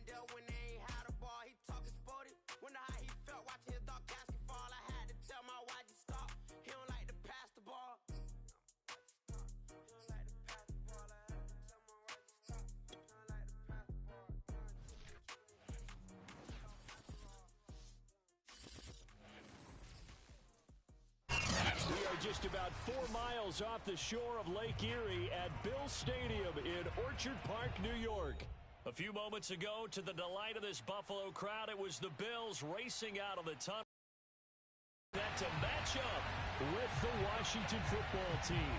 there when they ain't had a ball. He talking sporty. Wonder how he felt watching his dog Gasky fall. I had to tell my wife to stop. He don't like to pass the ball. He don't like to pass the ball. I had to tell my wife to stop. He don't like to pass the ball. We are just about 4 miles off the shore of Lake Erie at Bills Stadium in Orchard Park, New York. A few moments ago, to the delight of this Buffalo crowd, it was the Bills racing out of the tunnel to match up with the Washington football team.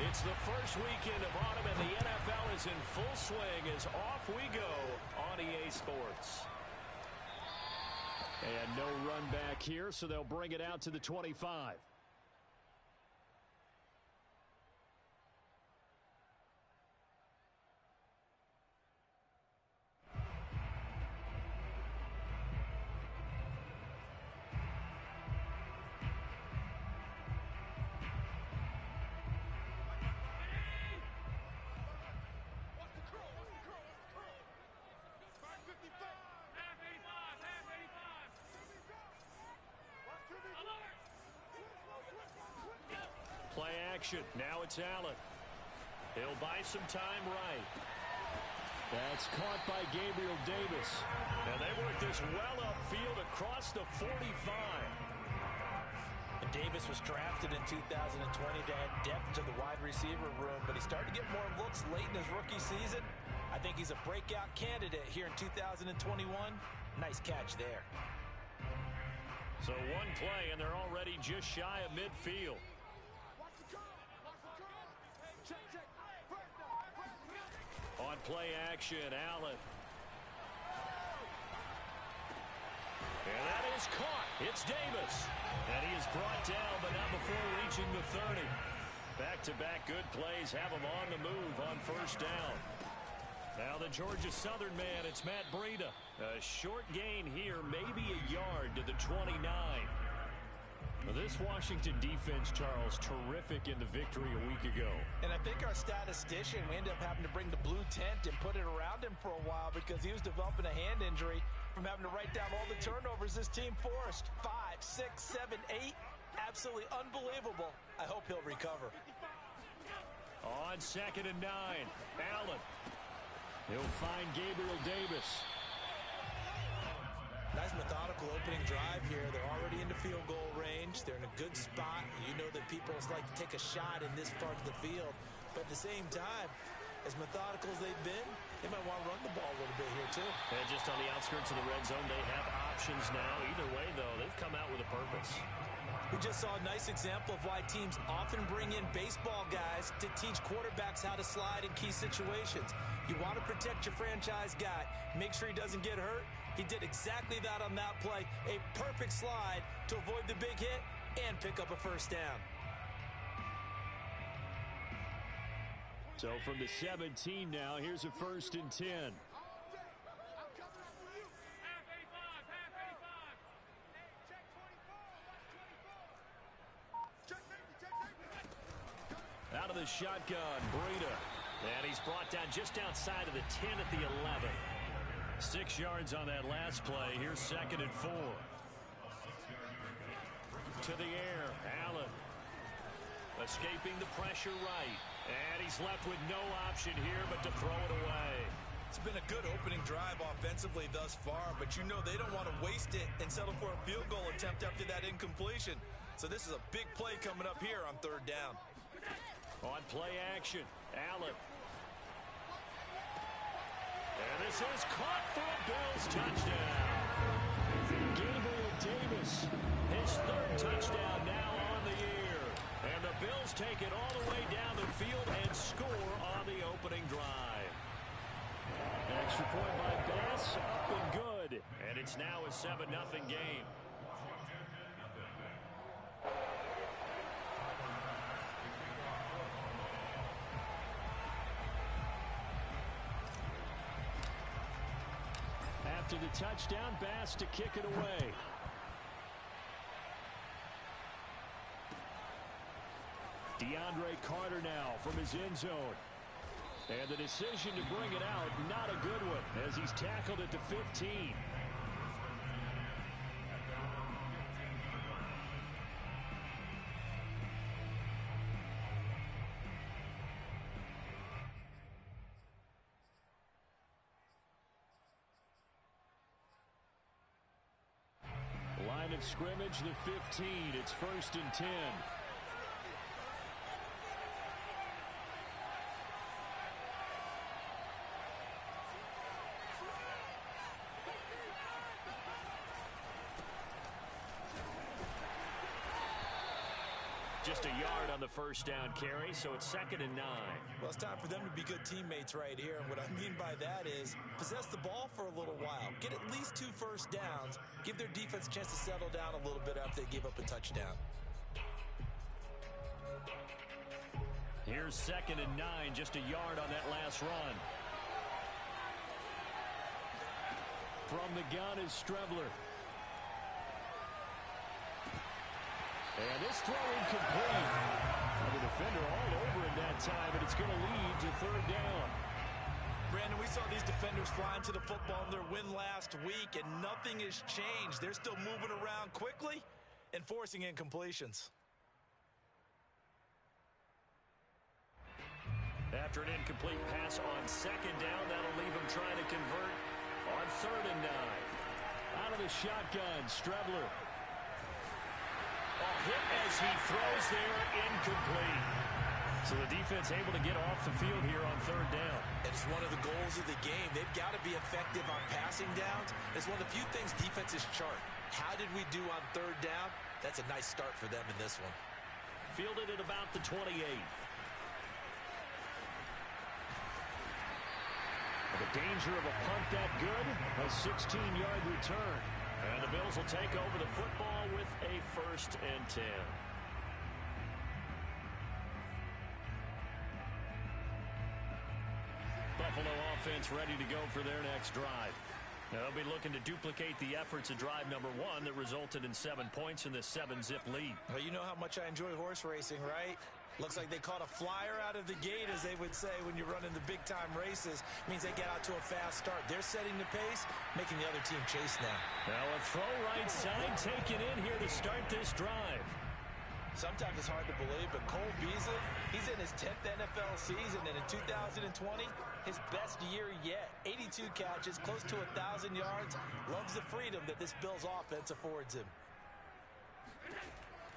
It's the first weekend of autumn, and the NFL is in full swing as off we go on EA Sports. And no run back here, so they'll bring it out to the 25. Play action. Now it's Allen. He'll buy some time right. That's caught by Gabriel Davis. And they work this well upfield across the 45. And Davis was drafted in 2020 to add depth to the wide receiver room, but he started to get more looks late in his rookie season. I think he's a breakout candidate here in 2021. Nice catch there. So one play, and they're already just shy of midfield. On play action, Allen. And that is caught. It's Davis. And he is brought down, but not before reaching the 30. Back-to-back good plays have him on the move on first down. Now the Georgia Southern man, it's Matt Breida. A short gain here, maybe a yard to the 29. Well, this Washington defense, Charles, terrific in the victory a week ago. And I think our statistician, we ended up having to bring the blue tent and put it around him for a while because he was developing a hand injury from having to write down all the turnovers this team forced. 5, 6, 7, 8. Absolutely unbelievable. I hope he'll recover. On 2nd and 9, Allen. He'll find Gabriel Davis. Nice methodical opening drive here. They're already into field goal range. They're in a good spot. You know that people like to take a shot in this part of the field. But at the same time, as methodical as they've been, they might want to run the ball a little bit here too. And just on the outskirts of the red zone, they have options now. Either way, though, they've come out with a purpose. We just saw a nice example of why teams often bring in baseball guys to teach quarterbacks how to slide in key situations. You want to protect your franchise guy. Make sure he doesn't get hurt. He did exactly that on that play. A perfect slide to avoid the big hit and pick up a first down. So from the 17 now, here's a 1st and 10. Out of the shotgun, Breida. And he's brought down just outside of the 10 at the 11. 6 yards on that last play. Here's 2nd and 4. To the air, Allen. Escaping the pressure right. And he's left with no option here but to throw it away. It's been a good opening drive offensively thus far, but you know they don't want to waste it and settle for a field goal attempt after that incompletion. So this is a big play coming up here on 3rd down. On play action, Allen. And this is caught for a Bills touchdown. Gabriel Davis, his 3rd touchdown now on the year. And the Bills take it all the way down the field and score on the opening drive. Extra point by Bass, up and good. And it's now a 7-0 game. After the touchdown, Bass to kick it away. DeAndre Carter now from his end zone. And the decision to bring it out, not a good one, as he's tackled it to 15. Line of scrimmage, the 15. It's 1st and 10. Just a yard on the first down carry, so it's 2nd and 9. Well, it's time for them to be good teammates right here. And what I mean by that is possess the ball for a little while. Get at least 2 first downs. Give their defense a chance to settle down a little bit after they give up a touchdown. Here's 2nd and 9, just a yard on that last run. From the gun is Strebler. And this throw incomplete. The defender all over him that time, and it's going to lead to 3rd down. Brandon, we saw these defenders flying to the football in their win last week, and nothing has changed. They're still moving around quickly and forcing incompletions. After an incomplete pass on 2nd down, that'll leave him trying to convert on 3rd and 9. Out of the shotgun, Strebler. Hit as he throws there, incomplete. So the defense able to get off the field here on 3rd down. It's one of the goals of the game. They've got to be effective on passing downs. It's one of the few things defenses chart. How did we do on 3rd down? That's a nice start for them in this one. Fielded at about the 28. The danger of a punt that good, a 16-yard return. And the Bills will take over the football with a 1st and 10. Buffalo offense ready to go for their next drive. Now they'll be looking to duplicate the efforts of drive number 1 that resulted in 7 points in this 7-zip lead. Well, you know how much I enjoy horse racing, right? Looks like they caught a flyer out of the gate, as they would say when you're running the big-time races. Means they get out to a fast start. They're setting the pace, making the other team chase now. Now a throw right side taken in here to start this drive. Sometimes it's hard to believe, but Cole Beasley, he's in his 10th NFL season, and in 2020, his best year yet. 82 catches, close to 1,000 yards. Loves the freedom that this Bills offense affords him.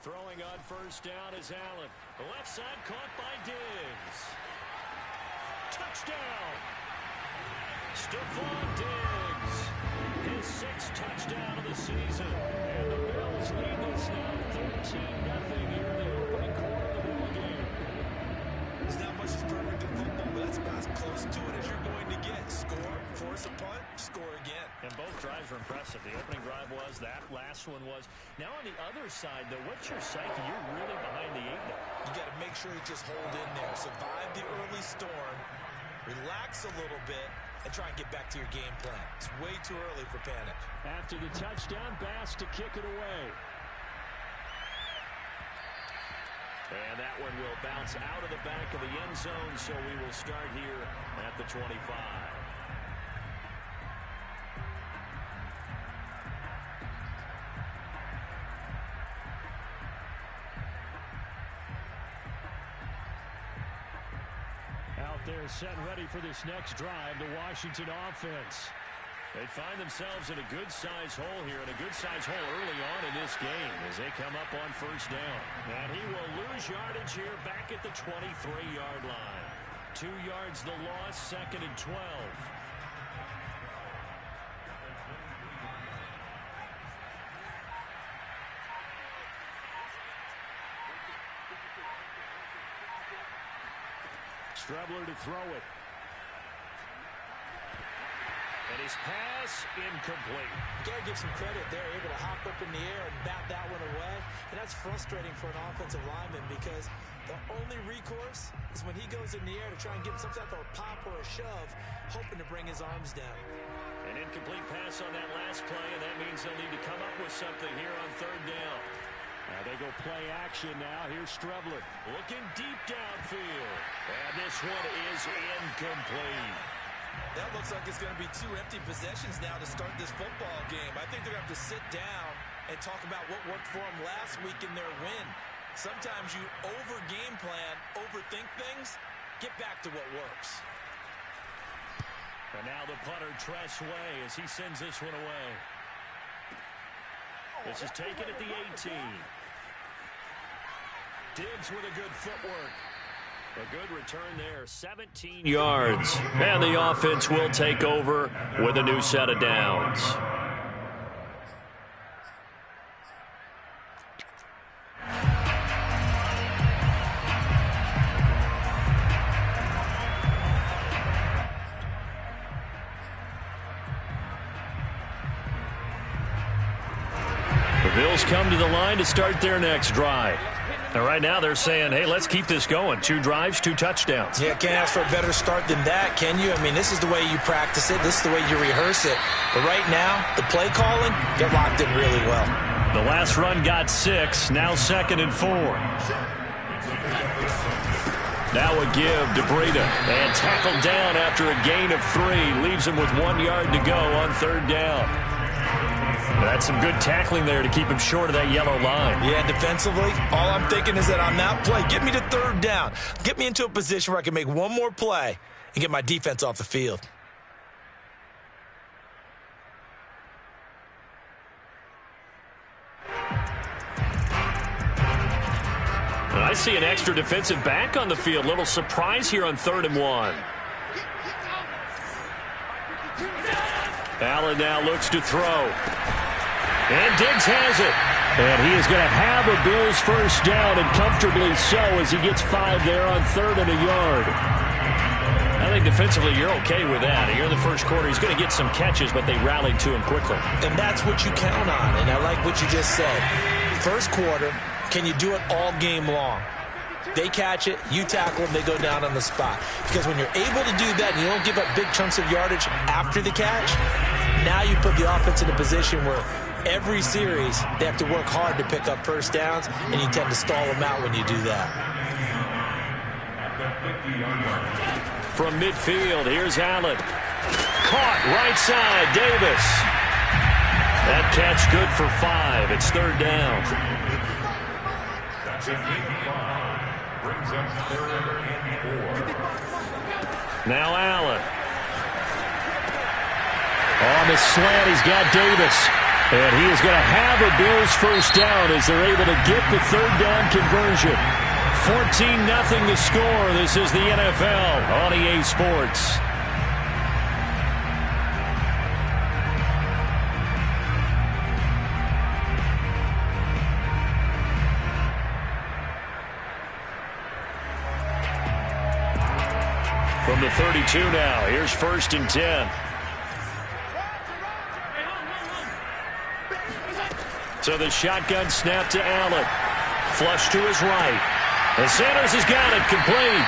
Throwing on 1st down is Allen. The left side caught by Diggs. Touchdown! Stephon Diggs. His 6th touchdown of the season. And the Bills lead this now 13-0 here in the opening quarter of the ball game. There's not much that's perfect in football, but that's about as close to it as you're going to get. Score, force a punt, score again. And both drives were impressive. The opening drive was, that last one was. Now on the other side, though, what's your psyche? You're really behind the 8 now. You got to make sure you just hold in there. Survive the early storm, relax a little bit, and try and get back to your game plan. It's way too early for panic. After the touchdown, Bass to kick it away. And that one will bounce out of the back of the end zone, so we will start here at the 25. Out there set ready for this next drive, the Washington offense. They find themselves in a good-sized hole here, and a good-sized hole early on in this game as they come up on 1st down. And he will lose yardage here back at the 23-yard line. 2 yards the loss, 2nd and 12. Strebler to throw it. And his pass incomplete. You got to give some credit. They're able to hop up in the air and bat that one away. And that's frustrating for an offensive lineman because the only recourse is when he goes in the air to try and give him some type of a pop or a shove, hoping to bring his arms down. An incomplete pass on that last play, and that means they'll need to come up with something here on 3rd down. They go play action now. Here's Strebler looking deep downfield. And this one is incomplete. That looks like it's going to be 2 empty possessions now to start this football game. I think they're going to have to sit down and talk about what worked for them last week in their win. Sometimes you over-game plan, overthink things, get back to what works. And now the punter, Tress Way, as he sends this one away. This is taken at the 18. Diggs with a good footwork. A good return there, 17 yards. And the offense will take over with a new set of downs. The Bills come to the line to start their next drive. And right now they're saying, hey, let's keep this going. 2 drives, 2 touchdowns. Yeah, can't ask for a better start than that, can you? I mean, this is the way you practice it. This is the way you rehearse it. But right now, the play calling, get locked in really well. The last run got 6, now 2nd and 4. Now a give to Breida. And tackled down after a gain of 3. Leaves him with 1 yard to go on 3rd down. That's some good tackling there to keep him short of that yellow line. Yeah, defensively, all I'm thinking is that on that play, get me to 3rd down. Get me into a position where I can make one more play and get my defense off the field. I see an extra defensive back on the field. Little surprise here on 3rd and 1. Allen now looks to throw. And Diggs has it. And he is going to have a Bills first down, and comfortably so, as he gets 5 there on 3rd and a yard. I think defensively you're okay with that. Here in the first quarter, he's going to get some catches, but they rallied to him quickly. And that's what you count on, and I like what you just said. First quarter, can you do it all game long? They catch it, you tackle them, they go down on the spot. Because when you're able to do that and you don't give up big chunks of yardage after the catch, now you put the offense in a position where every series they have to work hard to pick up first downs, and you tend to stall them out when you do that. From midfield, here's Allen. Caught right side, Davis. That catch good for 5. It's 3rd down. Brings up 3rd and 4. Now Allen. On the slant, he's got Davis. And he is going to have a Bills first down as they're able to get the 3rd down conversion. 14-0 the score. This is the NFL on EA Sports. From the 32 now, here's 1st and 10. So the shotgun snap to Allen. Flush to his right. And Sanders has got it complete.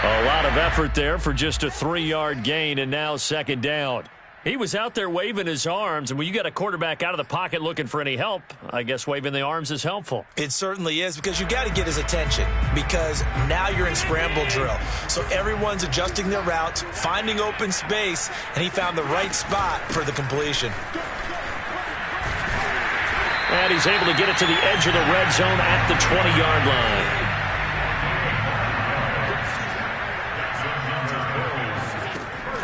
A lot of effort there for just a 3-yard gain, and now 2nd down. He was out there waving his arms, and when you got a quarterback out of the pocket looking for any help, I guess waving the arms is helpful. It certainly is, because you got to get his attention, because now you're in scramble drill. So everyone's adjusting their routes, finding open space, and he found the right spot for the completion. And he's able to get it to the edge of the red zone at the 20-yard line.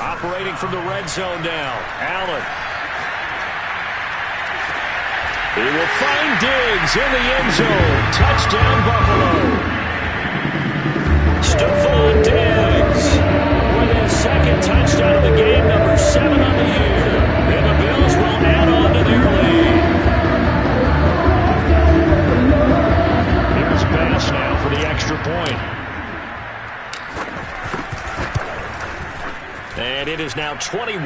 Operating from the red zone now, Allen. He will find Diggs in the end zone. Touchdown, Buffalo. Stephon Diggs with his 2nd touchdown of the game, number 7 on the year. And the Bills will add on to their lead. Here's Bass now for the extra point. And it is now 21-0.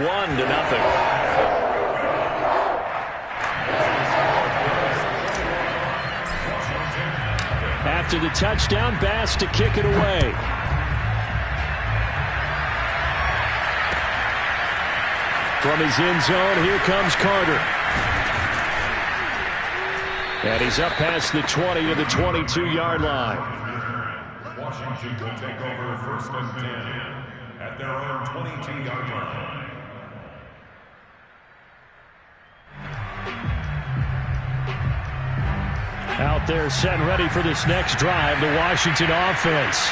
After the touchdown, Bass to kick it away. From his end zone, here comes Carter. And he's up past the 20 to the 22-yard line. Washington will take over 1st and 10 at their own 22-yard line. Out there set and ready for this next drive, the Washington offense.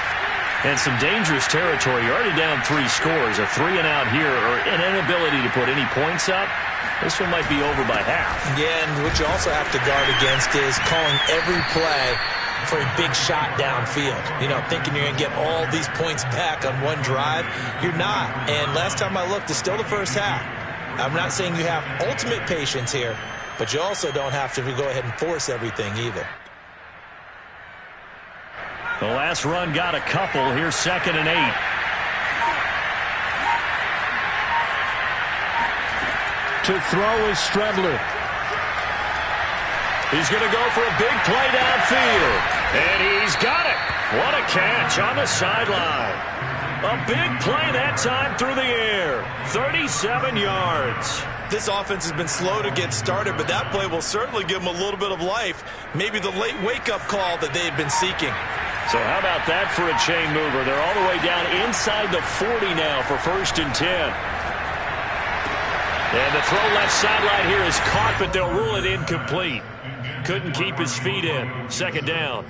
And some dangerous territory. You're already down 3 scores. A 3-and-out here or an inability to put any points up. This one might be over by half. Yeah, and what you also have to guard against is calling every play for a big shot downfield. You know, thinking you're going to get all these points back on one drive. You're not. And last time I looked, it's still the first half. I'm not saying you have ultimate patience here, but you also don't have to go ahead and force everything either. The last run got a couple. Here's 2nd and 8. To throw is Strebler. He's going to go for a big play downfield. And he's got it. What a catch on the sideline. A big play that time through the air. 37 yards. This offense has been slow to get started, but that play will certainly give them a little bit of life. Maybe the late wake-up call that they've been seeking. So how about that for a chain mover? They're all the way down inside the 40 now for 1st and 10. And the throw left sideline here is caught, but they'll rule it incomplete. Couldn't keep his feet in. 2nd down.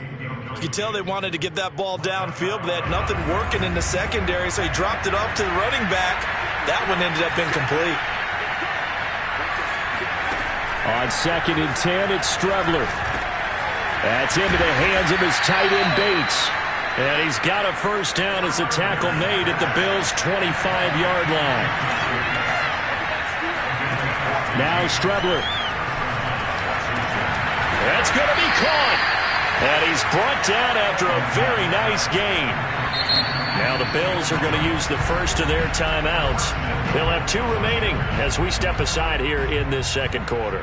You could tell they wanted to get that ball downfield, but they had nothing working in the secondary, so he dropped it off to the running back. That one ended up incomplete. On 2nd and 10, it's Strebler. That's into the hands of his tight end Bates. And he's got a 1st down as a tackle made at the Bills' 25-yard line. Now Strebler. That's going to be caught. And he's brought down after a very nice gain. Now the Bills are going to use the first of their timeouts. They'll have 2 remaining as we step aside here in this 2nd quarter.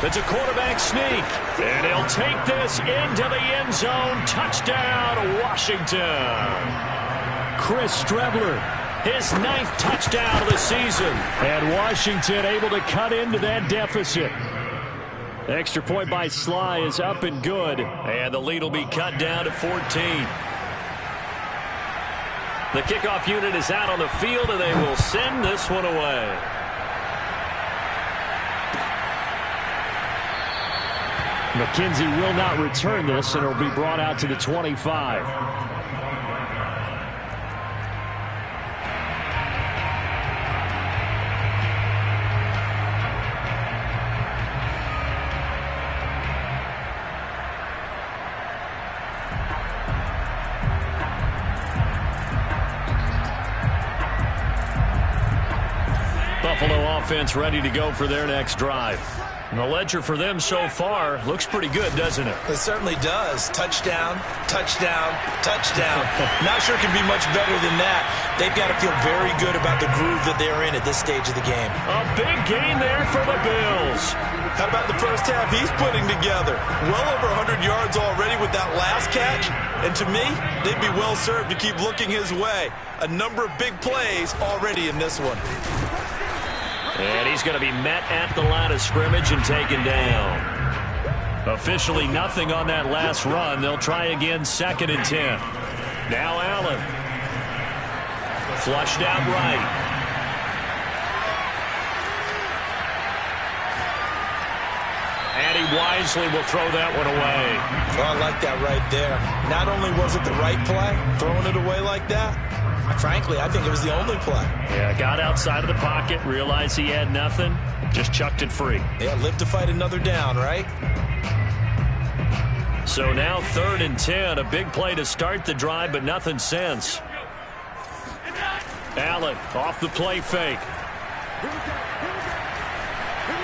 It's a quarterback sneak, and he'll take this into the end zone. Touchdown, Washington. Chris Strebler, his 9th touchdown of the season. And Washington able to cut into that deficit. Extra point by Sly is up and good, and the lead will be cut down to 14. The kickoff unit is out on the field, and they will send this one away. McKenzie will not return this, and it will be brought out to the 25. Buffalo offense ready to go for their next drive. And the ledger for them so far looks pretty good, doesn't it? It certainly does. Touchdown, touchdown, touchdown. Not sure it can be much better than that. They've got to feel very good about the groove that they're in at this stage of the game. A big gain there for the Bills. How about the first half he's putting together? Well over 100 yards already with that last catch. And to me, they'd be well served to keep looking his way. A number of big plays already in this one. And he's going to be met at the line of scrimmage and taken down. Officially nothing on that last run. They'll try again 2nd and 10. Now Allen. Flushed out right. And he wisely will throw that one away. Oh, I like that right there. Not only was it the right play, throwing it away like that, frankly, I think it was the only play. Yeah, got outside of the pocket, realized he had nothing, just chucked it free. Yeah, live to fight another down, right? So now 3rd and 10, a big play to start the drive, but nothing since. Allen off the play fake.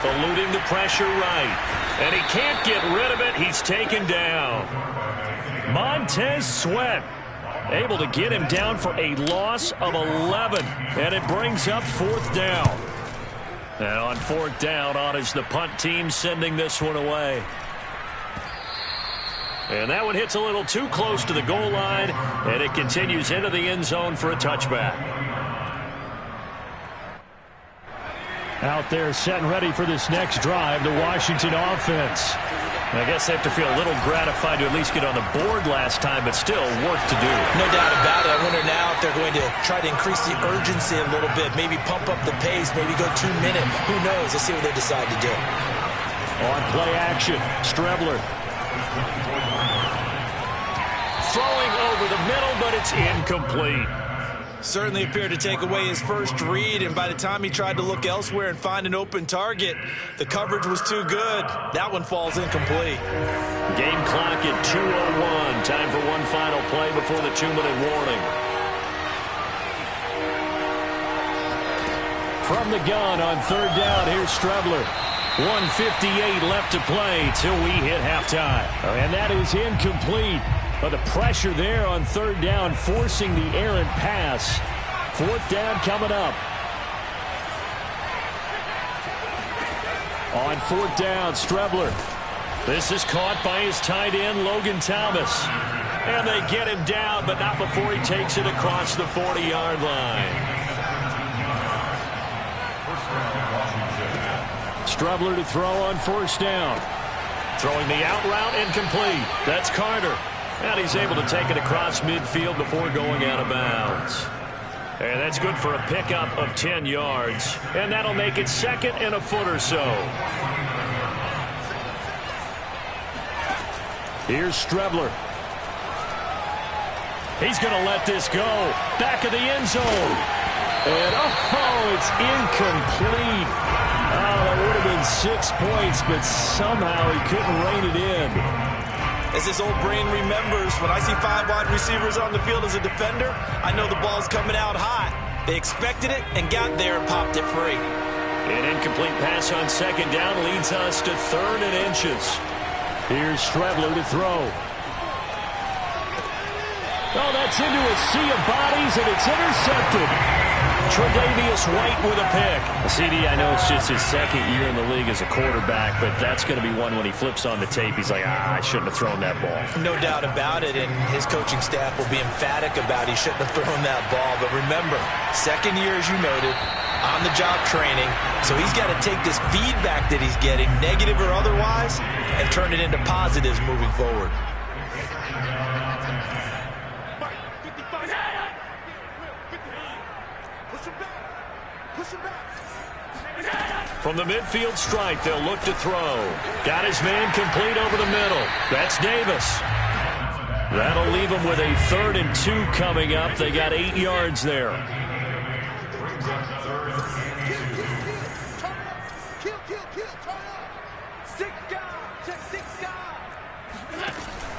Eluding the pressure right. And he can't get rid of it. He's taken down. Montez Sweat able to get him down for a loss of 11. And it brings up 4th down. And on 4th down, on is the punt team sending this one away. And that one hits a little too close to the goal line, and it continues into the end zone for a touchback. Out there set and ready for this next drive, the Washington offense. I guess they have to feel a little gratified to at least get on the board last time, but still work to do. No doubt about it. I wonder now if they're going to try to increase the urgency a little bit, maybe pump up the pace, maybe go 2 minutes. Who knows? Let's see what they decide to do. On play action, Strebler. Throwing over the middle, but it's incomplete. Certainly appeared to take away his first read, and by the time he tried to look elsewhere and find an open target, the coverage was too good. That one falls incomplete. Game clock at 2:01. Time for one final play before the 2-minute warning. From the gun on third down, here's Strebler. 1:58 left to play till we hit halftime. And that is incomplete. But the pressure there on third down, forcing the errant pass. Fourth down coming up. On fourth down, Strebler. This is caught by his tight end, Logan Thomas. And they get him down, but not before he takes it across the 40-yard line. Strebler to throw on first down. Throwing the out route, incomplete. That's Carter. And he's able to take it across midfield before going out of bounds. And that's good for a pickup of 10 yards. And that'll make it second and a foot or so. Here's Strebler. He's going to let this go. Back of the end zone. And, oh, it's incomplete. Oh, that would have been 6 points, but somehow he couldn't rein it in. As this old brain remembers, when I see 5 wide receivers on the field as a defender, I know the ball's coming out hot. They expected it and got there and popped it free. An incomplete pass on second down leads us to third and inches. Here's Strebler to throw. Oh, that's into a sea of bodies, and it's intercepted. Tre'Davious White with a pick. CD, I know it's just his second year in the league as a quarterback, but that's going to be one when he flips on the tape. He's like, I shouldn't have thrown that ball. No doubt about it, and his coaching staff will be emphatic about he shouldn't have thrown that ball. But remember, second year, as you noted, on-the-job training, so he's got to take this feedback that he's getting, negative or otherwise, and turn it into positives moving forward. From the midfield stripe, they'll look to throw. Got his man complete over the middle. That's Davis. That'll leave him with a 3rd and 2 coming up. They got 8 yards there.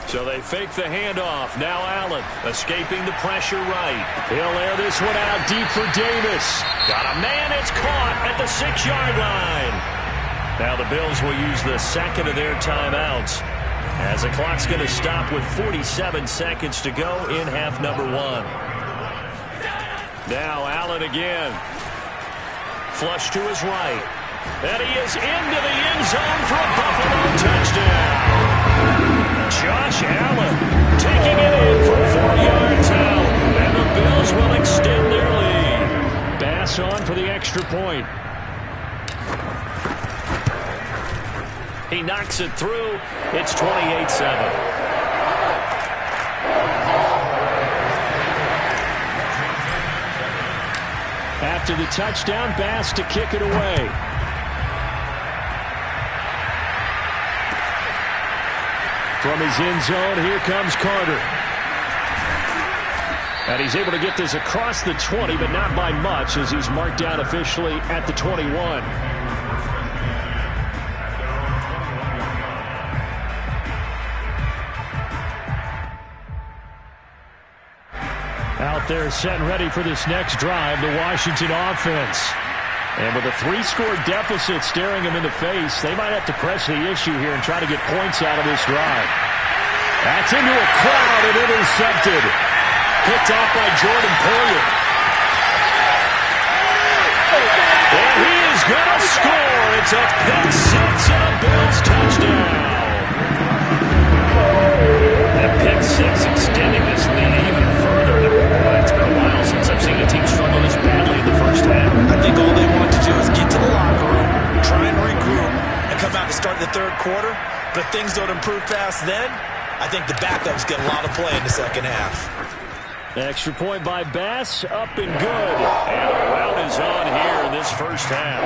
So they fake the handoff. Now Allen escaping the pressure right. He'll air this one out deep for Davis. Got a man. It's caught at the 6-yard line. Now the Bills will use the second of their timeouts as the clock's going to stop with 47 seconds to go in half number 1. Now Allen again. Flush to his right. And he is into the end zone for a Buffalo touchdown. Josh Allen taking it in from 4 yards out. And the Bills will extend their lead. Bass on for the extra point. He knocks it through. It's 28-7. After the touchdown, Bass to kick it away. From his end zone, here comes Carter. And he's able to get this across the 20, but not by much, as he's marked down officially at the 21. Out there set and ready for this next drive, the Washington offense. And with a 3-score deficit staring them in the face, they might have to press the issue here and try to get points out of this drive. That's into a crowd and intercepted. Picked off by Jordan Poyer. And he is going to score. It's a pick 6 and a Bills touchdown. That pick 6 extending this lead even further. It's been a while since I've seen a team struggle this badly in the first half. I think all they want to do is get to the locker quarter, but things don't improve fast then, I think the backups get a lot of play in the second half. Extra point by Bass, up and good. And a rout is on here in this first half.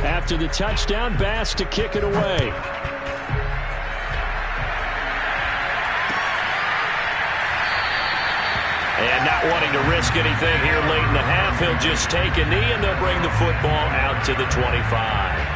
After the touchdown, Bass to kick it away. And not wanting to risk anything here late in the half, he'll just take a knee, and they'll bring the football out to the 25.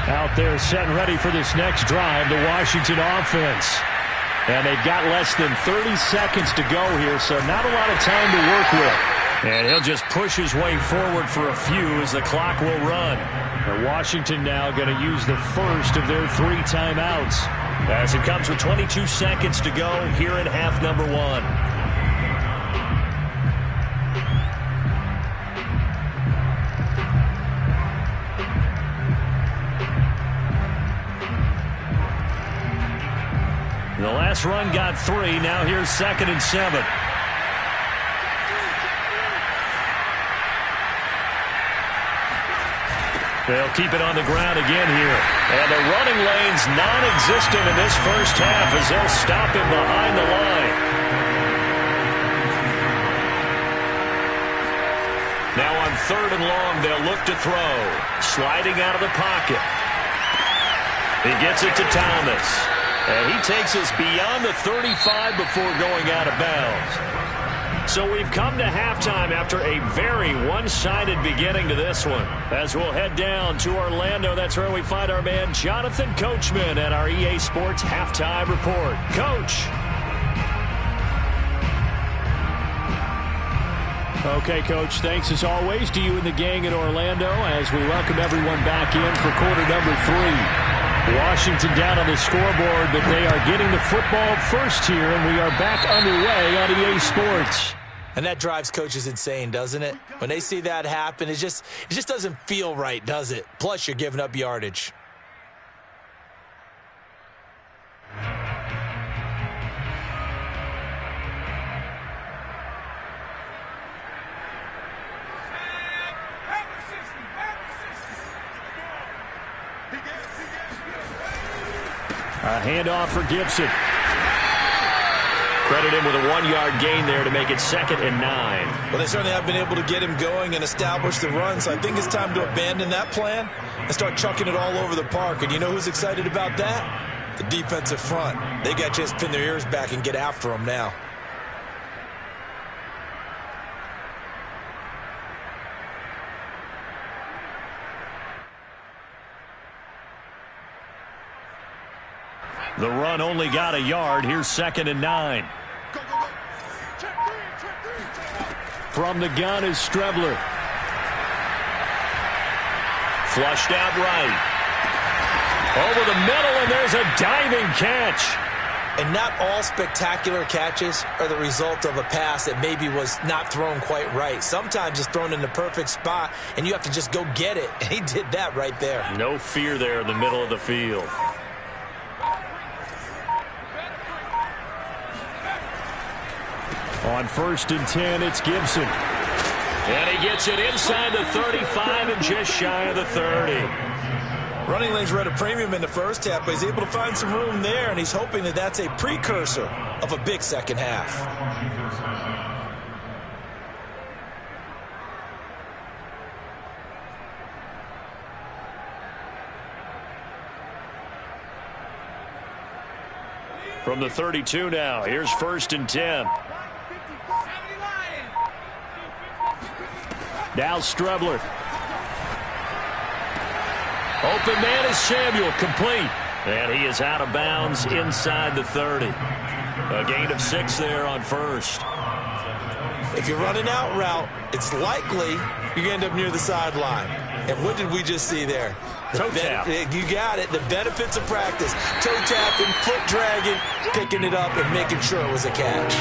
Out there set and ready for this next drive, the Washington offense. And they've got less than 30 seconds to go here, so not a lot of time to work with. And he'll just push his way forward for a few as the clock will run. And Washington now going to use the first of their 3 timeouts, as it comes with 22 seconds to go here in half number 1. The last run got 3. Now here's 2nd and 7. They'll keep it on the ground again here. And the running lane's non-existent in this first half as they'll stop him behind the line. Now on 3rd and long, they'll look to throw. Sliding out of the pocket. He gets it to Thomas. And he takes us beyond the 35 before going out of bounds. So we've come to halftime after a very one-sided beginning to this one. As we'll head down to Orlando, that's where we find our man Jonathan Coachman at our EA Sports Halftime Report. Coach. Okay, Coach, thanks as always to you and the gang in Orlando as we welcome everyone back in for quarter number 3. Washington down on the scoreboard, but they are getting the football first here, and we are back underway on EA Sports. And that drives coaches insane, doesn't it? When they see that happen, it just doesn't feel right, does it? Plus, you're giving up yardage. A handoff for Gibson. Credit him with a 1-yard gain there to make it 2nd and 9. Well, they certainly have been able to get him going and establish the run, so I think it's time to abandon that plan and start chucking it all over the park. And you know who's excited about that? The defensive front. They got to just pin their ears back and get after him now. The run only got a yard. Here's 2nd and 9. From the gun is Strebler. Flushed out right. Over the middle, and there's a diving catch. And not all spectacular catches are the result of a pass that maybe was not thrown quite right. Sometimes it's thrown in the perfect spot, and you have to just go get it. And he did that right there. No fear there in the middle of the field. On 1st and 10, it's Gibson. And he gets it inside the 35 and just shy of the 30. Running lanes were at a premium in the first half, but he's able to find some room there, and he's hoping that that's a precursor of a big second half. From the 32 now, here's 1st and 10. Now Strebler. Open man is Samuel, complete. And he is out of bounds inside the 30. A gain of 6 there on 1st. if you're running out route, it's likely you're going to end up near the sideline. And what did we just see there? Toe tap. You got it. The benefits of practice. Toe tapping, foot dragging, picking it up, and making sure it was a catch.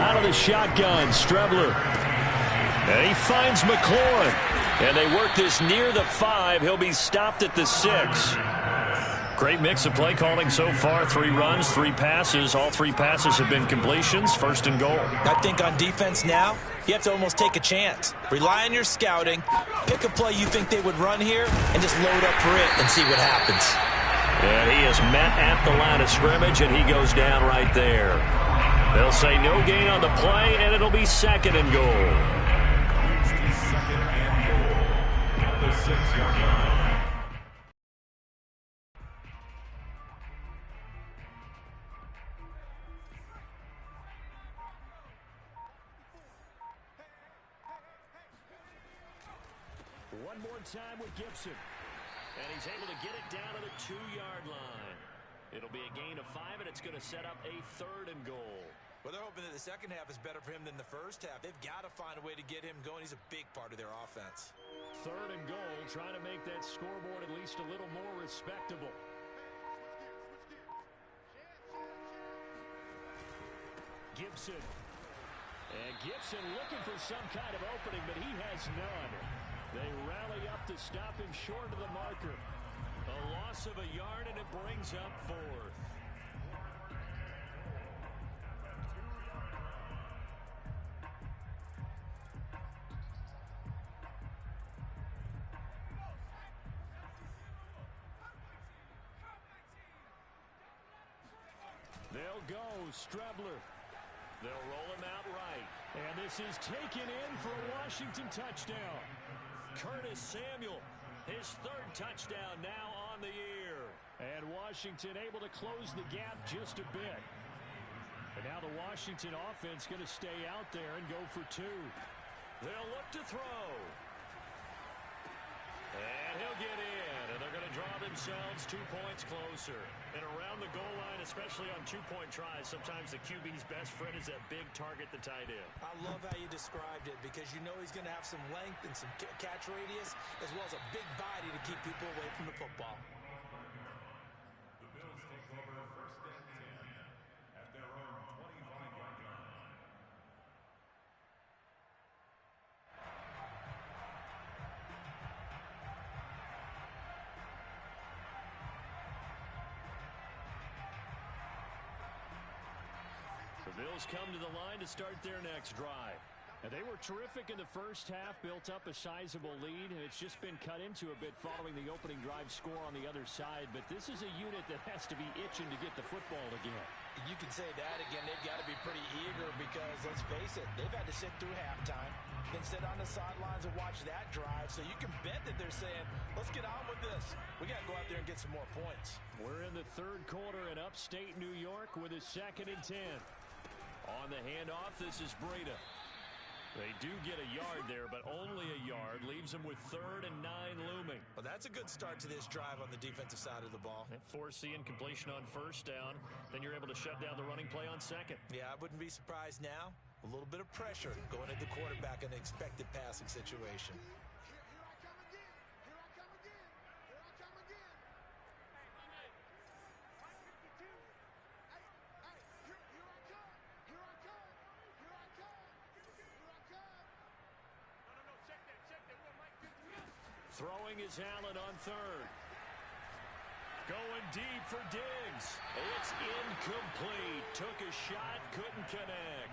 Out of the shotgun, Strebler. And he finds McLaurin. And they work this near the 5. He'll be stopped at the 6. Great mix of play calling so far. 3 runs, 3 passes. All 3 passes have been completions. First and goal. I think on defense now, you have to almost take a chance. Rely on your scouting. Pick a play you think they would run here and just load up for it and see what happens. And he is met at the line of scrimmage, and he goes down right there. They'll say no gain on the play, and it'll be second and goal. Second and goal at the 6-yard line. One more time with Gibson. And he's able to get it down to the 2-yard line. It'll be a gain of 5, and it's going to set up a third and goal. Well, they're hoping that the second half is better for him than the first half. They've got to find a way to get him going. He's a big part of their offense. Third and goal, trying to make that scoreboard at least a little more respectable. Gibson. And Gibson looking for some kind of opening, but he has none. They rally up to stop him short of the marker. A loss of a yard, and it brings up 4th. They'll go, Strebler. They'll roll him out right. And this is taken in for a Washington touchdown. Curtis Samuel, his 3rd touchdown now on the year. And Washington able to close the gap just a bit. And now the Washington offense going to stay out there and go for 2. They'll look to throw. And he'll get in, and they're going to draw themselves 2 points closer. And around the goal line, especially on 2-point tries, sometimes the QB's best friend is that big target, the tight end. I love how you described it because you know he's going to have some length and some catch radius as well as a big body to keep people away from the football. The Bills take over first and 10 at their own 25-yard line. The Bills come to the line to start their next drive. And they were terrific in the first half, built up a sizable lead, and it's just been cut into a bit following the opening drive score on the other side. But this is a unit that has to be itching to get the football again. You can say that again. They've got to be pretty eager because, let's face it, they've had to sit through halftime, then sit on the sidelines and watch that drive. So you can bet that they're saying, let's get on with this. We got to go out there and get some more points. We're in the 3rd quarter in upstate New York with a 2nd and 10. On the handoff, this is Breda. They do get a yard there, but only a yard. Leaves them with 3rd and 9 looming. Well, that's a good start to this drive on the defensive side of the ball. Force the incompletion on 1st down. Then you're able to shut down the running play on 2nd. Yeah, I wouldn't be surprised now. A little bit of pressure going at the quarterback in an expected passing situation. Throwing is Allen on 3rd. Going deep for Diggs. It's incomplete. Took a shot, couldn't connect.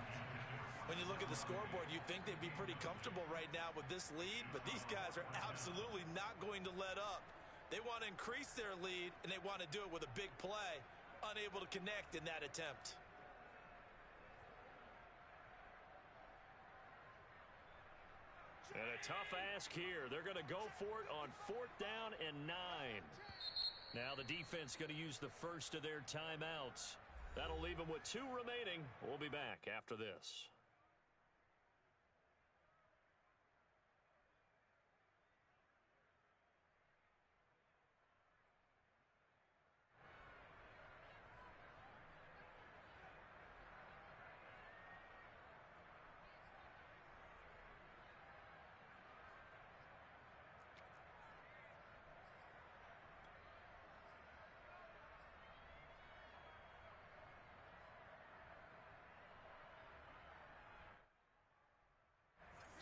When you look at the scoreboard, you'd think they'd be pretty comfortable right now with this lead, but these guys are absolutely not going to let up. They want to increase their lead, and they want to do it with a big play. Unable to connect in that attempt. And a tough ask here. They're going to go for it on 4th down and 9. Now the defense going to use the first of their timeouts. That'll leave them with 2 remaining. We'll be back after this.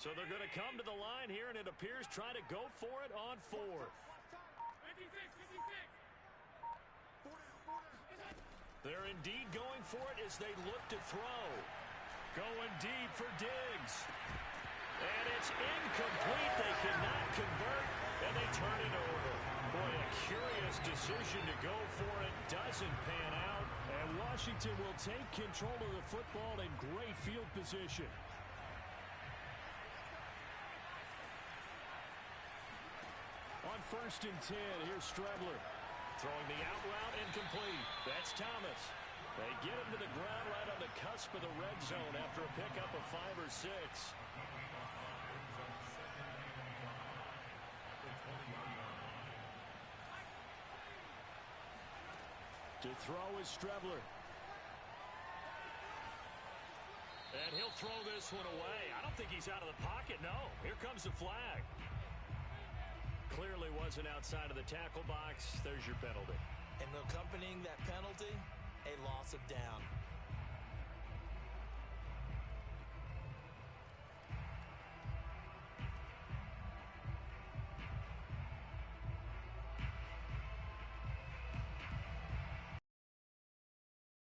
So they're going to come to the line here, and it appears try to go for it on fourth. They're indeed going for it as they look to throw. Going deep for Diggs. And it's incomplete. They cannot convert, and they turn it over. Boy, a curious decision to go for it. Doesn't pan out. And Washington will take control of the football in great field position. On 1st and 10, here's Strebler. Throwing the out route incomplete. That's Thomas. They get him to the ground right on the cusp of the red zone after a pickup of 5 or 6. To throw is Strebler. And he'll throw this one away. I don't think he's out of the pocket, no. Here comes the flag. Clearly wasn't outside of the tackle box. There's your penalty. And accompanying that penalty, a loss of down.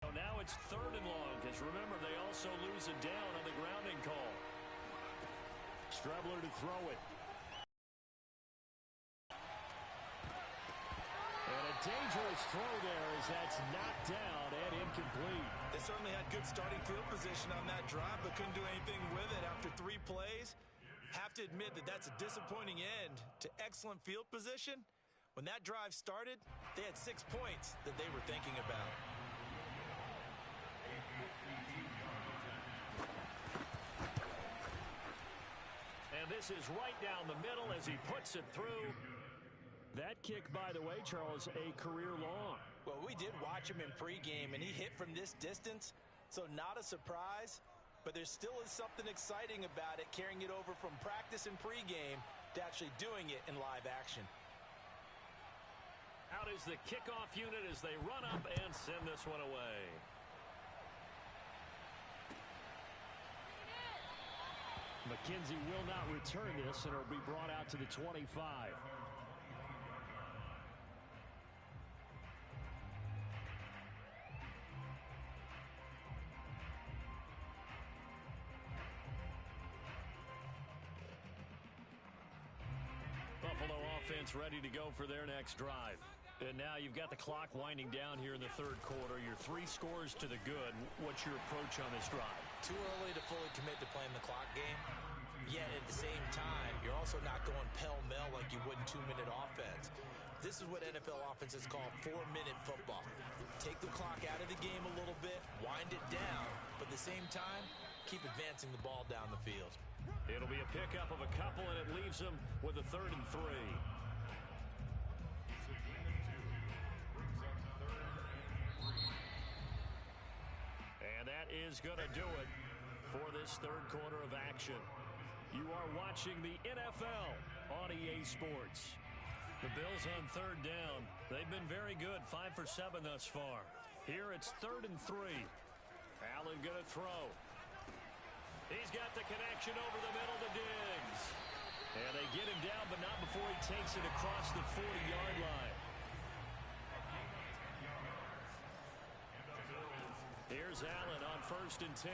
So now it's 3rd and long, because remember, they also lose a down on the grounding call. Strebler to throw it. Dangerous throw there as that's knocked down and incomplete. They certainly had good starting field position on that drive, but couldn't do anything with it after 3 plays. Have to admit that that's a disappointing end to excellent field position. When that drive started, they had 6 points that they were thinking about. And this is right down the middle as he puts it through. That kick, by the way, Charles, a career long. Well, we did watch him in pregame, and he hit from this distance, so not a surprise. But there still is something exciting about it, carrying it over from practice and pregame to actually doing it in live action. Out is the kickoff unit as they run up and send this one away. McKenzie will not return this, and it'll be brought out to the 25. Ready to go for their next drive. And now you've got the clock winding down here in the 3rd quarter. Your 3 scores to the good. What's your approach on this drive? Too early to fully commit to playing the clock game. Yet at the same time, you're also not going pell-mell like you would in 2-minute offense. This is what NFL offenses call 4-minute football. Take the clock out of the game a little bit, wind it down, but at the same time, keep advancing the ball down the field. It'll be a pickup of a couple, and it leaves them with a 3rd and 3. And that is going to do it for this 3rd quarter of action. You are watching the NFL on EA Sports. The Bills on 3rd down. They've been very good, 5 for 7 thus far. Here it's 3rd and 3. Allen going to throw. He's got the connection over the middle to Diggs. And they get him down, but not before he takes it across the 40-yard line. Here's Allen on 1st and 10.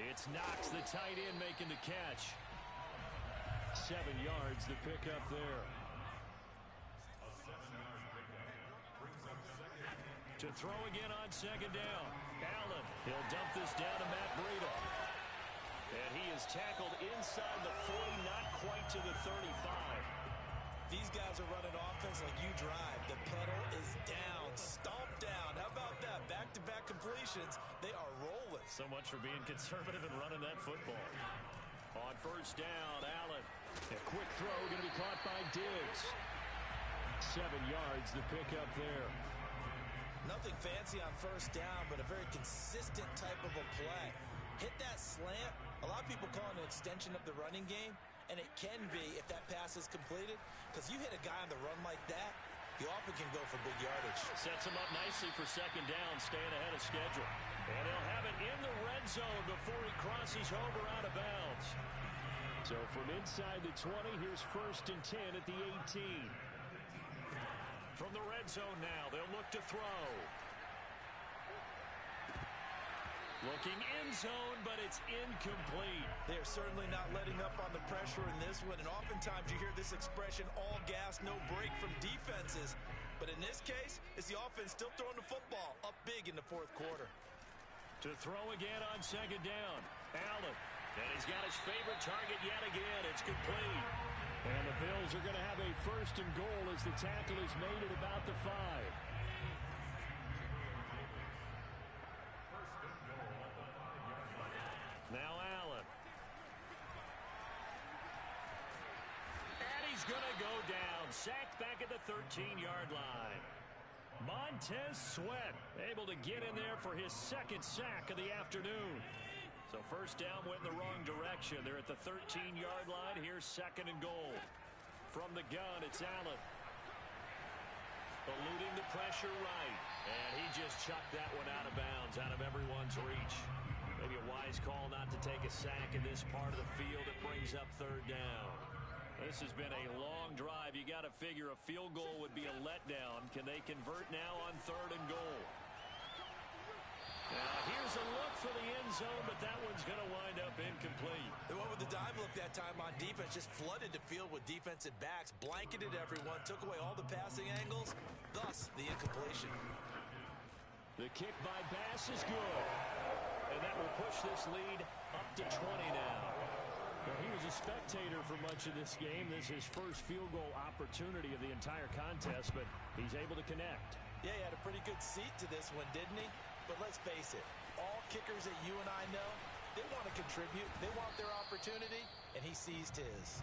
It's Knox, the tight end, making the catch. 7 yards, the pickup there. To throw again on 2nd down. Allen, he'll dump this down to Matt Breida. And he is tackled inside the 40, not quite to the 35. These guys are running offense like you drive. The pedal is down, stomped down. How about that? Back-to-back completions. They are rolling. So much for being conservative and running that football. On 1st down, Allen. A quick throw going to be caught by Diggs. 7 yards, the pickup there. Nothing fancy on 1st down, but a very consistent type of a play. Hit that slant. A lot of people call it an extension of the running game, and it can be if that pass is completed, because you hit a guy on the run like that, you often can go for big yardage. Sets him up nicely for 2nd down, staying ahead of schedule. And he'll have it in the red zone before he crosses over out of bounds. So from inside the 20, here's 1st and 10 at the 18. From the red zone now, they'll look to throw. Looking in zone, but it's incomplete. They're certainly not letting up on the pressure in this one, and oftentimes you hear this expression, all gas, no break from defenses. But in this case, it's the offense still throwing the football up big in the 4th quarter. To throw again on 2nd down. Allen. And he's got his favorite target yet again. It's complete. And the Bills are going to have a 1st and goal as the tackle is made at about the 5. Now Allen. And he's going to go down. Sacked back at the 13-yard line. Montez Sweat able to get in there for his 2nd sack of the afternoon. So 1st down went in the wrong direction. They're at the 13-yard line. Here's 2nd and goal. From the gun, it's Allen. Eluding the pressure right. And he just chucked that one out of bounds, out of everyone's reach. Maybe a wise call not to take a sack in this part of the field. It brings up 3rd down. This has been a long drive. You got to figure a field goal would be a letdown. Can they convert now on 3rd and goal? Now here's a look for the end zone, but that one's going to wind up incomplete. The one with the dive look that time on defense just flooded the field with defensive backs, blanketed everyone, took away all the passing angles, thus the incompletion. The kick by Bass is good. And that will push this lead up to 20 now. Well, he was a spectator for much of this game. This is his first field goal opportunity of the entire contest, but he's able to connect. Yeah, he had a pretty good seat to this one, didn't he? But let's face it, all kickers that you and I know, they want to contribute. They want their opportunity, and he seized his.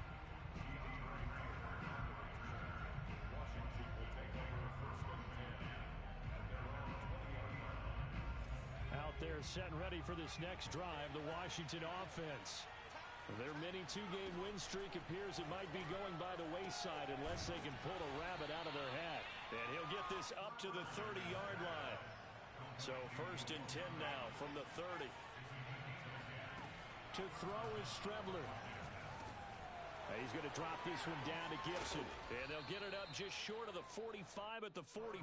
Out there set and ready for this next drive, the Washington offense. Their mini 2-game win streak appears it might be going by the wayside unless they can pull a rabbit out of their hat. And he'll get this up to the 30-yard line. So 1st and 10 now from the 30. To throw is Strebler. He's going to drop this one down to Gibson. And they'll get it up just short of the 45 at the 44.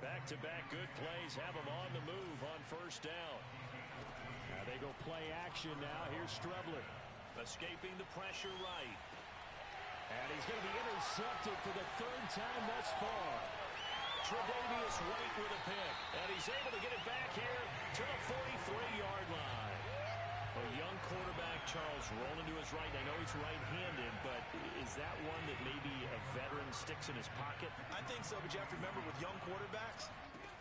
Back-to-back good plays have them on the move on 1st down. Now they go play action now. Here's Strebler. Escaping the pressure right. And he's going to be intercepted for the 3rd time thus far. Tre'Davious White with a pick. And he's able to get it back here to the 43-yard line. A young quarterback, Charles, rolling to his right. I know he's right-handed, but is that one that maybe a veteran sticks in his pocket? I think so, but you have to remember with young quarterbacks,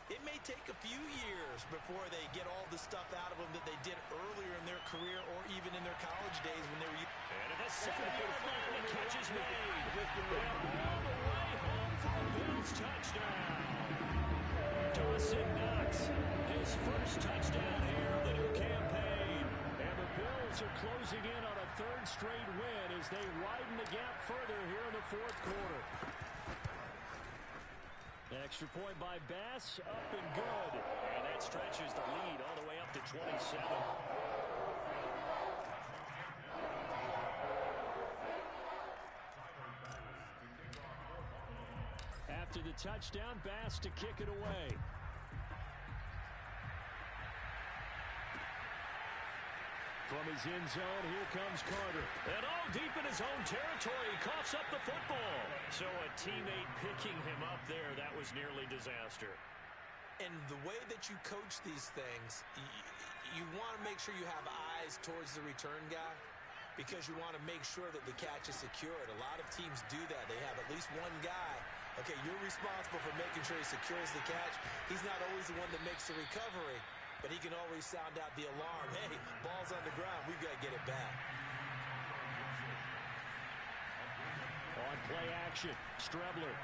it may take a few years before they get all the stuff out of them that they did earlier in their career or even in their college days when they were... And at the 7-yard line, the catch is made. And all the way home for a Bills touchdown. Dawson Knox, his first touchdown here of the new campaign. And the Bills are closing in on a 3rd straight win as they widen the gap further here in the 4th quarter. Extra point by Bass, up and good. And that stretches the lead all the way up to 27. After the touchdown, Bass to kick it away. From his end zone, here comes Carter. And all deep in his own territory, coughs up the football. So a teammate picking him up there, that was nearly disaster. And the way that you coach these things, you want to make sure you have eyes towards the return guy because you want to make sure that the catch is secured. A lot of teams do that. They have at least one guy. Okay, you're responsible for making sure he secures the catch. He's not always the one that makes the recovery. But he can always sound out the alarm. Hey, ball's on the ground. We've got to get it back. On play action, Strebler.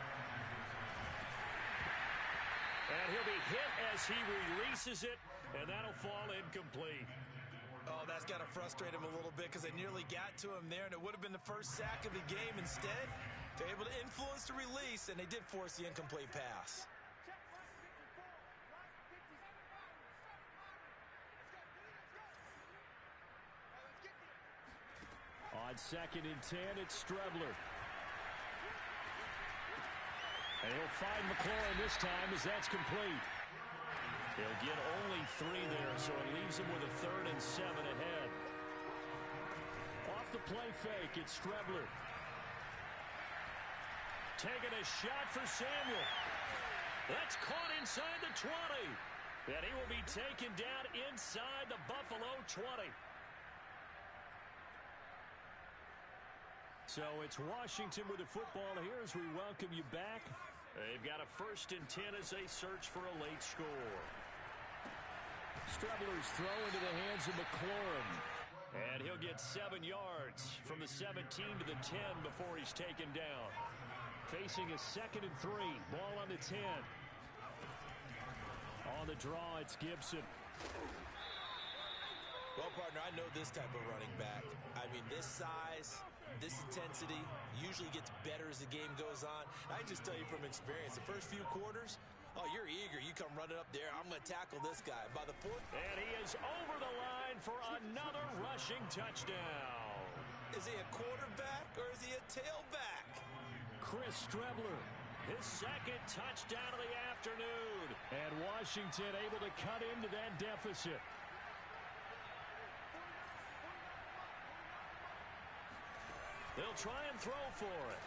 And he'll be hit as he releases it, and that'll fall incomplete. Oh, that's got to frustrate him a little bit because they nearly got to him there, and it would have been the first sack of the game. Instead, they're able to influence the release, and they did force the incomplete pass. On 2nd and 10, it's Strebler. And he'll find McLaurin this time as that's complete. He'll get only 3 there, so it leaves him with a 3rd and 7 ahead. Off the play fake, it's Strebler. Taking a shot for Samuel. That's caught inside the 20. And he will be taken down inside the Buffalo 20. So it's Washington with the football here as we welcome you back. They've got a 1st and 10 as they search for a late score. Strebler's throw into the hands of McLaurin. And he'll get 7 yards from the 17 to the 10 before he's taken down. Facing a 2nd and 3. Ball on the 10. On the draw, it's Gibson. Well, partner, I know this type of running back. I mean, this size, this intensity usually gets better as the game goes on. I can just tell you from experience, the first few quarters, oh, you're eager. You come running up there. I'm going to tackle this guy. By the 4th. And he is over the line for another rushing touchdown. Is he a quarterback or is he a tailback? Chris Strebler, his 2nd touchdown of the afternoon. And Washington able to cut into that deficit. They'll try and throw for it.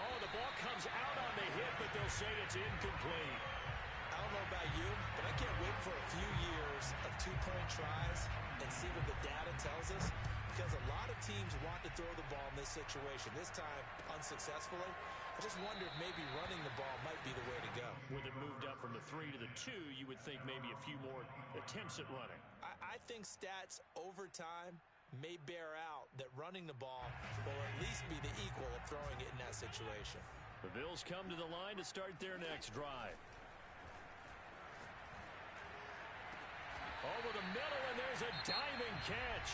Oh, the ball comes out on the hit, but they'll say it's incomplete. I don't know about you, but I can't wait for a few years of 2-point tries and see what the data tells us. Because a lot of teams want to throw the ball in this situation. This time, unsuccessfully. I just wonder if maybe running the ball might be the way to go. With it moved up from the 3 to the 2, you would think maybe a few more attempts at running. I think stats over time may bear out that running the ball will at least be the equal of throwing it in that situation. The Bills come to the line to start their next drive. Over the middle, and there's a diving catch.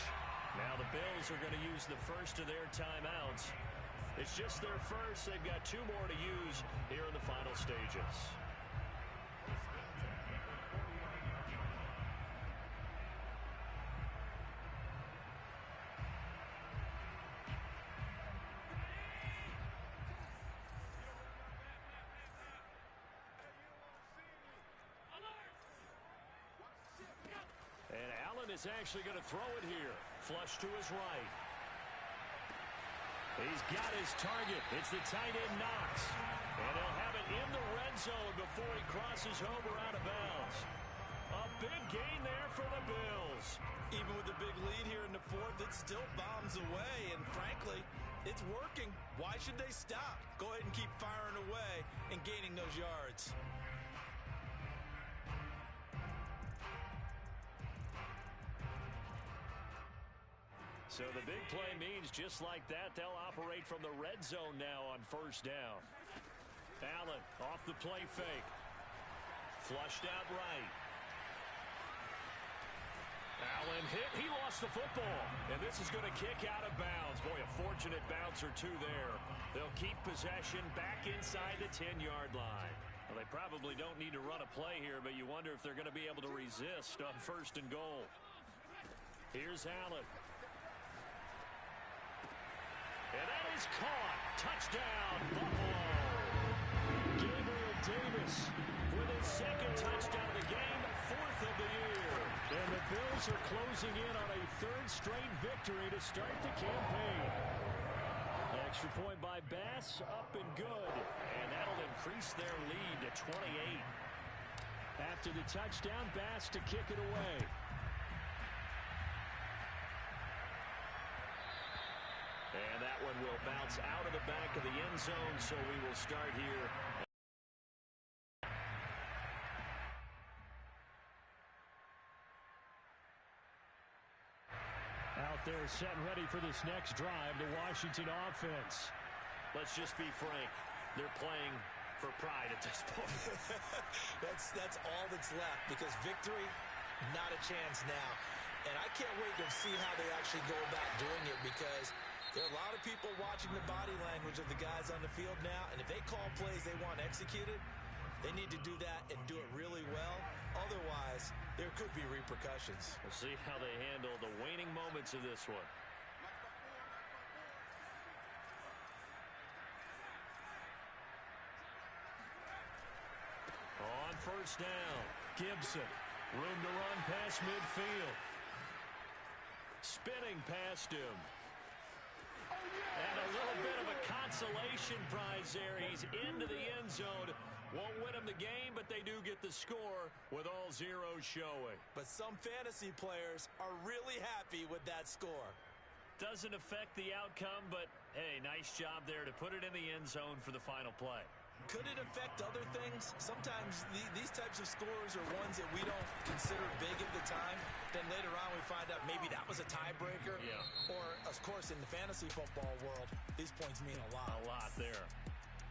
Now the Bills are going to use the first of their timeouts. It's just their first. They've got 2 more to use here in the final stages. And Allen is actually going to throw it here. Flush to his right. He's got his target. It's the tight end Knox. And he'll have it in the red zone before he crosses over out of bounds. A big gain there for the Bills. Even with the big lead here in the 4th, it still bombs away. And frankly, it's working. Why should they stop? Go ahead and keep firing away and gaining those yards. So the big play means just like that, they'll operate from the red zone now on 1st down. Allen off the play fake. Flushed out right. Allen hit. He lost the football. And this is going to kick out of bounds. Boy, a fortunate bounce or 2 there. They'll keep possession back inside the 10-yard line. Well, they probably don't need to run a play here, but you wonder if they're going to be able to resist on 1st and goal. Here's Allen. And that is caught. Touchdown, Buffalo. Gabriel Davis with his 2nd touchdown of the game, 4th of the year. And the Bills are closing in on a 3rd straight victory to start the campaign. Extra point by Bass, up and good. And that'll increase their lead to 28. After the touchdown, Bass to kick it away. And that one will bounce out of the back of the end zone, so we will start here. Out there set and ready for this next drive, the Washington offense. Let's just be frank. They're playing for pride at this point. That's all that's left, because victory, not a chance now. And I can't wait to see how they actually go about doing it, because there are a lot of people watching the body language of the guys on the field now, and if they call plays they want executed, they need to do that and do it really well. Otherwise, there could be repercussions. We'll see how they handle the waning moments of this one. first down. Gibson, room to run past midfield. Spinning past him. And a little bit of a consolation prize there. He's into the end zone. Won't win them the game, but they do get the score with all zeros showing. But some fantasy players are really happy with that score. Doesn't affect the outcome, but, hey, nice job there to put it in the end zone for the final play. Could it affect other things? Sometimes these types of scores are ones that we don't consider big at the time. Then later on we find out maybe that was a tiebreaker. Yeah. Or, of course, in the fantasy football world, these points mean a lot. A lot there.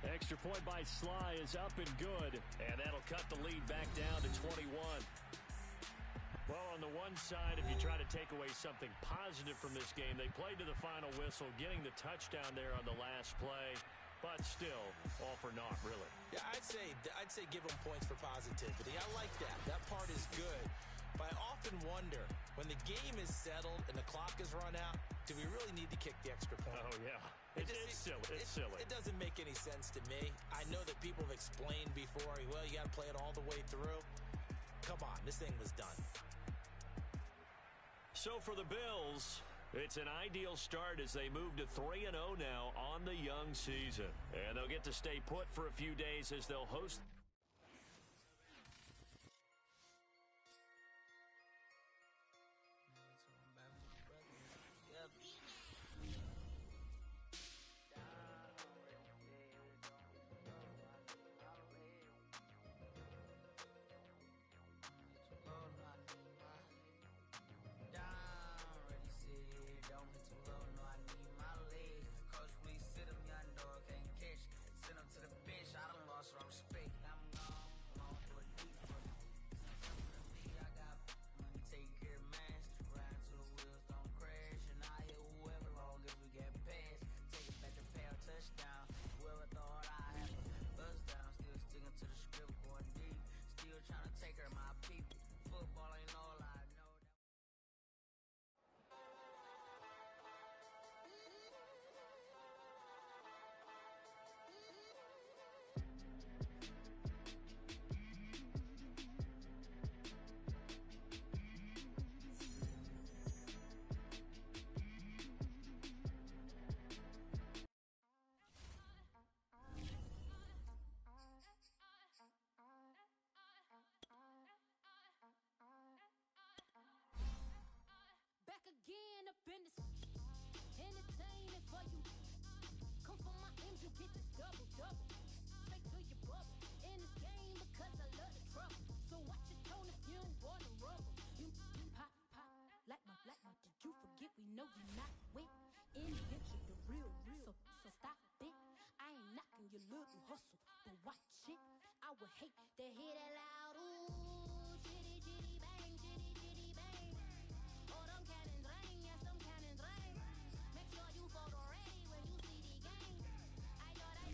Extra point by Sly is up and good, and that'll cut the lead back down to 21. Well, on the one side, if you try to take away something positive from this game, they played to the final whistle, getting the touchdown there on the last play, but still, all for naught, really. Yeah, I'd say give them points for positivity. I like that. That part is good. But I often wonder, when the game is settled and the clock is run out, do we really need to kick the extra point? Oh, yeah. It's silly. It's silly. It doesn't make any sense to me. I know that people have explained before, well, you got to play it all the way through. Come on, this thing was done. So for the Bills, it's an ideal start as they move to 3-0 now on the young season. And they'll get to stay put for a few days as they'll host. Again up in this entertaining for you. Come for my M's, you get this double. Straight to your bubble. In this game because I love the trouble. So watch your tone if you don't wanna rubble. You pop like my. Did you forget we know you're not with invention, the real. So stop it. I ain't knocking your little hustle, but watch it. I would hate to hear that loud ooh, chitty bang, chitty bang. Oh, them cannons ring, yes, them cannons ring. Make sure you photo ready when you see the game. I know they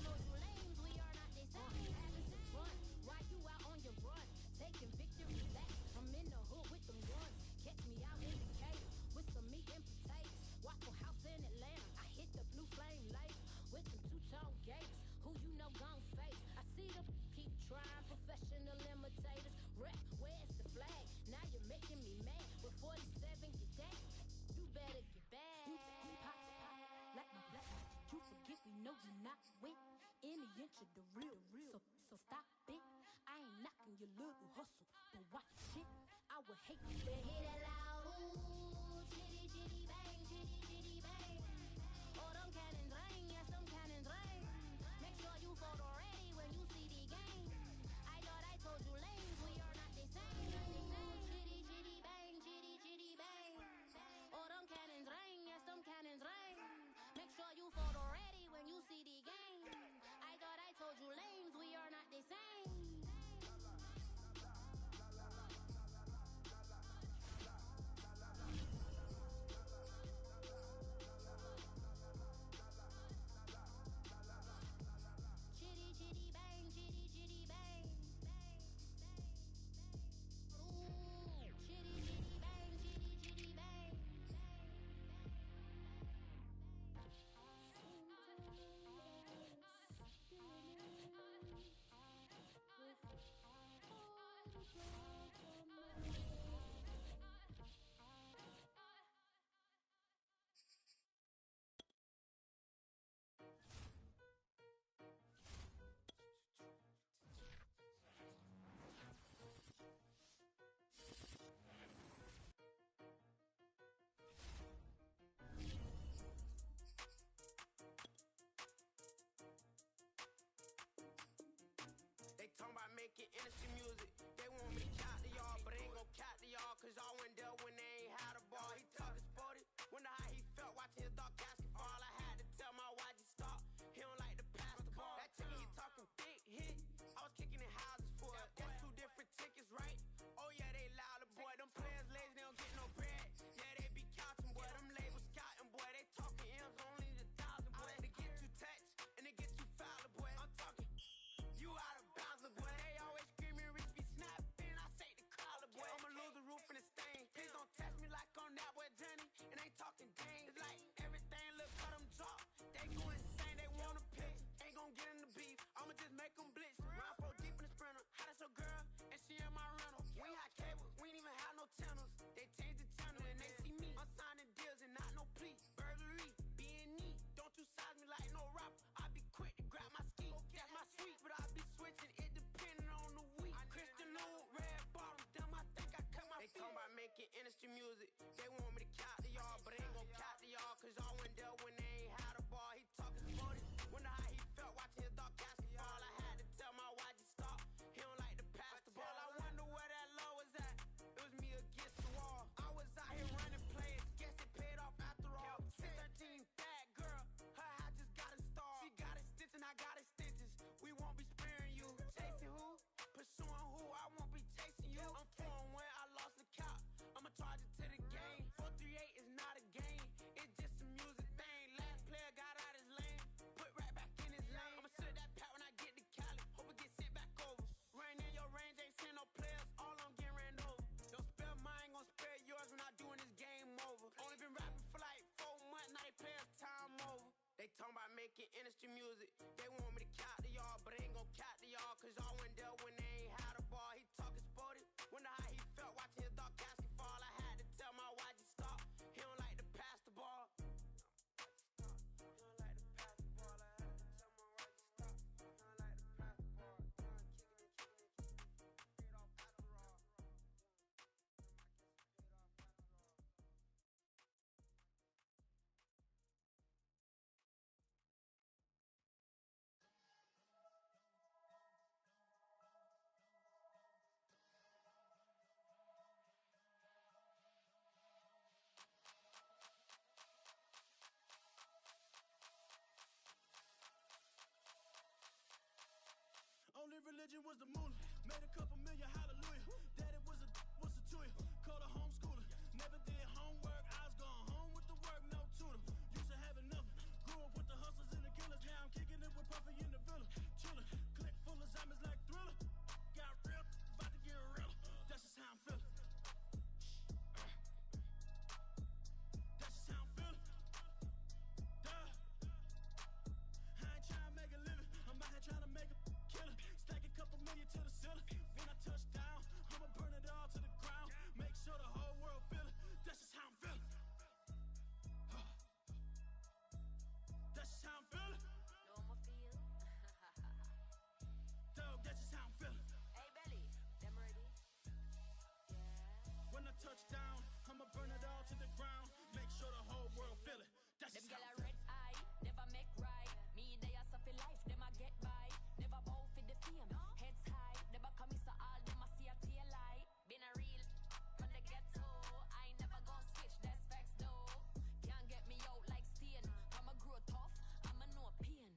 music. They want me to count to y'all, but I ain't gon' count to y'all, cause y'all went there when they ain't had a ball. He talking sporty. Wonder how he felt watching his dog Gasky fall. I had to tell my YG stop. He don't like to pass the ball. He don't like to pass the ball. I had to tell my YG stop. He don't like to pass the ball. Kicking it. Paid off Adderall. Only religion was the moolah. Made a couple million, hallelujah. Daddy was a to you. Called a homeschooler. Never did homework. I was going home with the work, no tutor. Used to have enough. Grew up with the hustlers and the killers. Now I'm kicking it with Puffy in the villa. Chillin'. Click full of zombies like Thriller. Got real. About to get real. That's just how I'm feeling. That's just how I'm feeling. Duh. I ain't trying to make a living. I'm out here trying to make a killer. Stack a couple million to the ceiling. When I touch down, I'ma burn it all to the ground. Make sure the whole world feel it. That's just how I'm feeling. That's just how I'm feeling. Know I'ma feel. Dog, that's just how I'm feeling. Hey, Belly, them ready? When I touch down, I'ma burn it all to the ground. Make sure the whole world feel it. That's Them just gyal how a I'm red feeling. eye, never make right. Me, they are suffer life, them a get by. Never bow for the fame, heads high. Never come so all them a see a tail light. Been a real from the ghetto. I ain't never gon' switch, that's facts though. Can't get me out like stain. I'ma grow tough, I'ma know pain.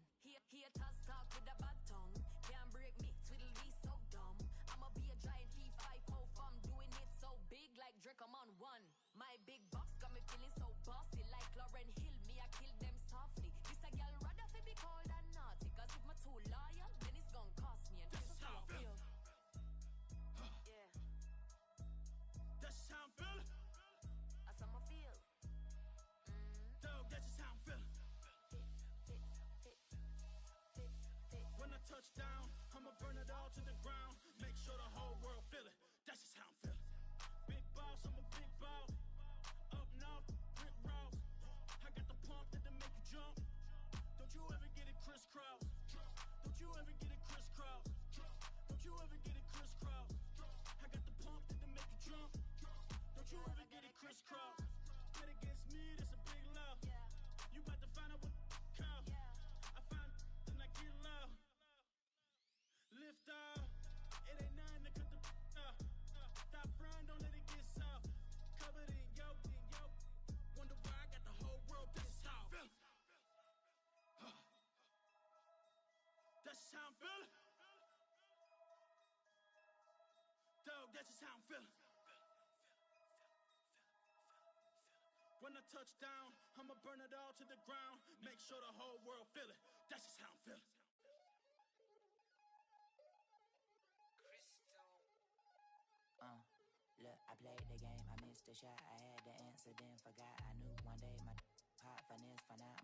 Haters talk with a bad tongue. Can't break me, twiddle be so dumb. I'ma be a giant leaf, 5 from doing it so big like Drake, I'm on one. My big box got me feeling so bossy like Lauren Hill. Me, I kill them softly. This a girl rather fi be cold than naughty. Cause if my too loyal, then it's gon' cost me. And That's this is just how how I I feel. feel. Yeah, That's just how I'm feeling. that's how I feel. Dog, that's just how I'm feeling. When I touch down, I'ma burn it all to the ground. Make sure the whole world feel it. That's just how I'm feeling. Big boss, I'm a big boss. Up north, Rick Ross. I got the pump that'll make you jump. Don't you ever get it crisscross. Don't you ever get it crisscross. Don't you ever get it crisscross. I got the pump that'll make you jump. Don't you ever get it crisscross. Bet against me, that's a big love. You about to find out what call. I find then I get loud. Lift off. It ain't nothing to cut the off. Stop frying, don't let it get soft. Covered in yolk. Wonder why I got the whole world. That's just how I'm feeling. That's just how I'm feeling. Dog, that's just how I'm feeling. When I touch down, I'ma burn it all to the ground. Make sure the whole world feel it. That's just how I'm feeling. Look, I played the game, I missed the shot. I had the answer, then forgot. I knew one day my pop finesse, finite,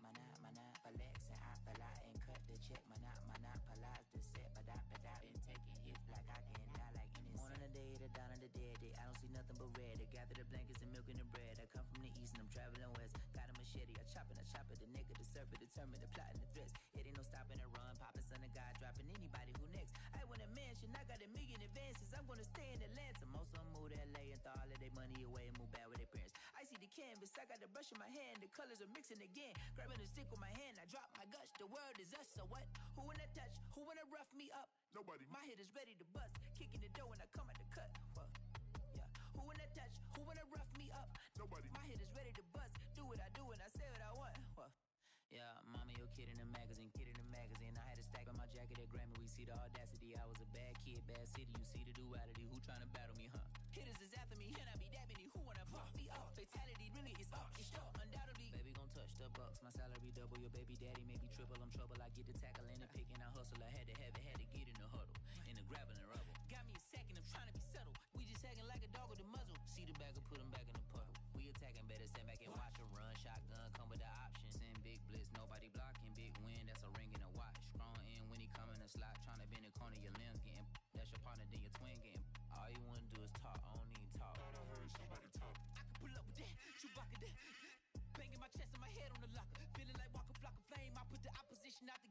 flexing. I fell out and cut the check. Monopolize the set, but I've been taking hits like I can die like any morning of the day, the dawn of the dead day. I don't see nothing but red. I gather the blankets and milk and the bread. I come from the east and I'm traveling west. Got a machete, I chop it, the neck of the serpent, determined the plot and the threats. It ain't no stopping and run, popping son of God, dropping anybody who next. I want a mansion, I got a million advances. I'm gonna stay in Atlanta. Most of them move to LA and throw all of their money away and move back with their parents. I see the canvas, I got the brush in my hand, the colors are mixing again. Grabbing the stick with my hand, I drop my guts. The world is us, so what? Who wanna touch? Who wanna rough me up? Nobody. My hit is ready to bust, kicking the door when I come at the cut. Well, yeah. Who wanna touch? Who wanna rough me up? Nobody. My hit is ready to bust. Do what I do and I say what I want. Well, yeah, mama, your kid in the magazine, I had a stack on my jacket at Grammy. We see the audacity. I was a bad kid, bad city. You see the duality. Who tryna battle me, huh? Hitters is after me, and I be that many. Who wanna fuck me up? Fatality really is up. It's up, undoubtedly. Baby gon' touch the bucks. My salary double. Your baby daddy maybe triple. I'm trouble. I get the tackle and the pick and I hustle. I had to have it, had to get in the huddle, in the gravel and rubble. Got me a second. I'm trying to be settled. We just acting like a dog with a muzzle. See the bagger, put him back in the puddle. We attacking, better stand back and watch a run. Shotgun come with the option. Send big blitz, nobody blocking. Big win, that's a ring and a watch. that's your partner, then your twin getting. All you wanna do is talk, I don't even talk. I heard somebody talk. I can pull up with that, Chewbacca that. Banging my chest and my head on the locker. Feeling like Walker Flock of Flame. I put the opposition out the